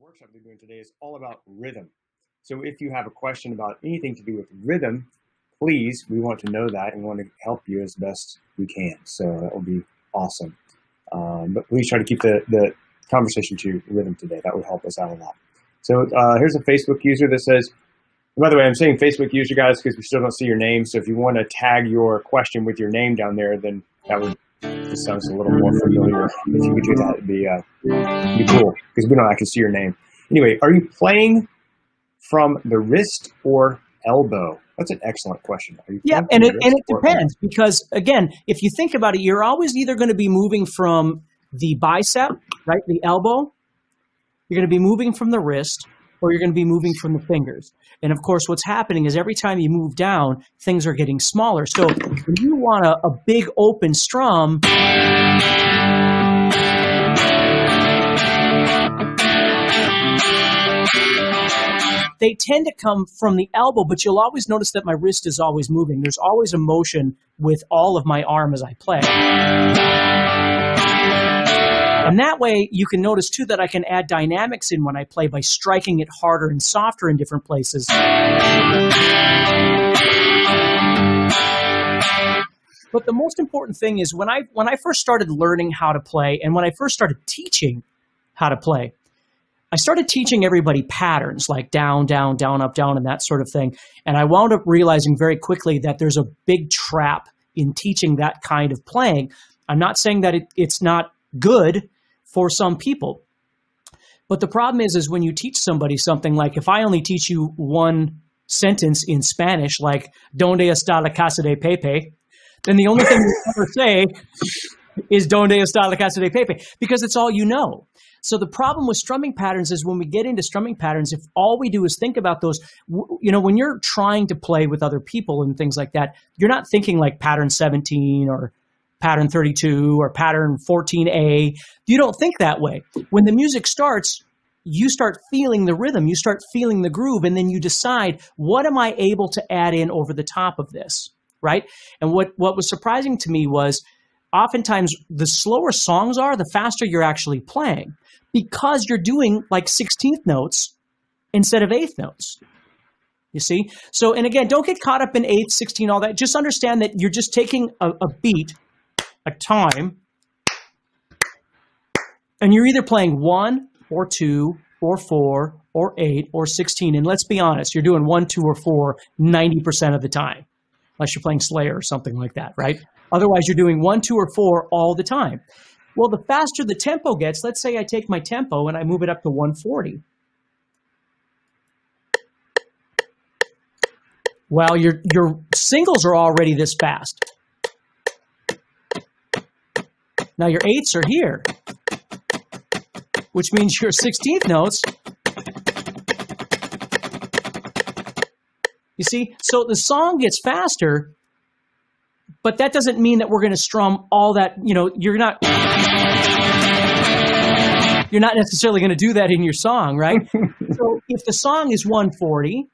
workshop they're doing today is all about rhythm. So if you have a question about anything to do with rhythm, please, we want to know that and want to help you as best we can. So that will be awesome. But please try to keep the conversation to rhythm today. That would help us out a lot. So here's a Facebook user that says, by the way, I'm saying Facebook user, guys, because we still don't see your name. So if you want to tag your question with your name down there, then that would just sound a little more familiar. If you could do that, it'd be cool, because we don't actually see your name. Anyway, are you playing from the wrist or elbow? That's an excellent question. Yeah, and it depends, because again, if you think about it, you're always either going to be moving from the bicep, right, the elbow, you're going to be moving from the wrist, or you're going to be moving from the fingers. And of course, what's happening is every time you move down, things are getting smaller. So when you want a big open strum, they tend to come from the elbow, but you'll always notice that my wrist is always moving. There's always a motion with all of my arm as I play. And that way, you can notice, too, that I can add dynamics in when I play by striking it harder and softer in different places. But the most important thing is when I first started learning how to play, and when I first started teaching how to play, I started teaching everybody patterns like down, down, down, up, down, and that sort of thing. And I wound up realizing very quickly that there's a big trap in teaching that kind of playing. I'm not saying that it's not good for some people. But the problem is when you teach somebody something like, if I only teach you one sentence in Spanish, like, ¿Dónde está la casa de Pepe?, then the only thing you ever say is ¿Dónde está la casa de Pepe?, because it's all you know. So the problem with strumming patterns is when we get into strumming patterns, if all we do is think about those, when you're trying to play with other people and things like that, you're not thinking like pattern 17 or pattern 32 or pattern 14A. You don't think that way. When the music starts, you start feeling the rhythm, you start feeling the groove, and then you decide, what am I able to add in over the top of this, right? And what was surprising to me was oftentimes the slower songs are, the faster you're actually playing, because you're doing like 16th notes instead of 8th notes. You see? So, and again, don't get caught up in 8th, 16, all that. Just understand that you're just taking a beat, a time, and you're either playing 1 or 2 or 4 or 8 or 16. And let's be honest, you're doing 1, 2, or 4 90% of the time, unless you're playing Slayer or something like that, right? Otherwise, you're doing 1, 2, or 4 all the time. Well, the faster the tempo gets, let's say I take my tempo and I move it up to 140. Well, your singles are already this fast. Now your 8s are here, which means your 16th notes. You see, so the song gets faster, but that doesn't mean that we're going to strum all that, you're not necessarily going to do that in your song, right? So if the song is 140,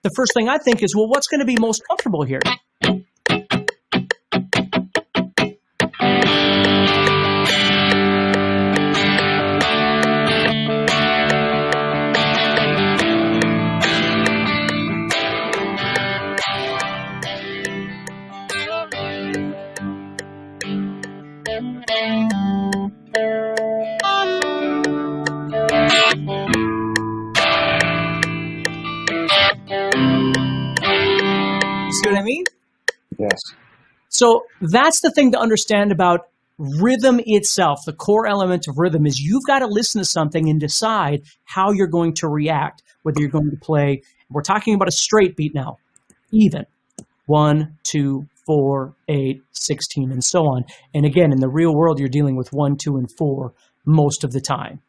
the first thing I think is, well, what's going to be most comfortable here? See what I mean? Yes. So that's the thing to understand about rhythm itself. The core element of rhythm is you've got to listen to something and decide how you're going to react, whether you're going to play. We're talking about a straight beat now, even 1, 2, 4, 8, 16, and so on. And again, in the real world, you're dealing with 1, 2, and 4 most of the time.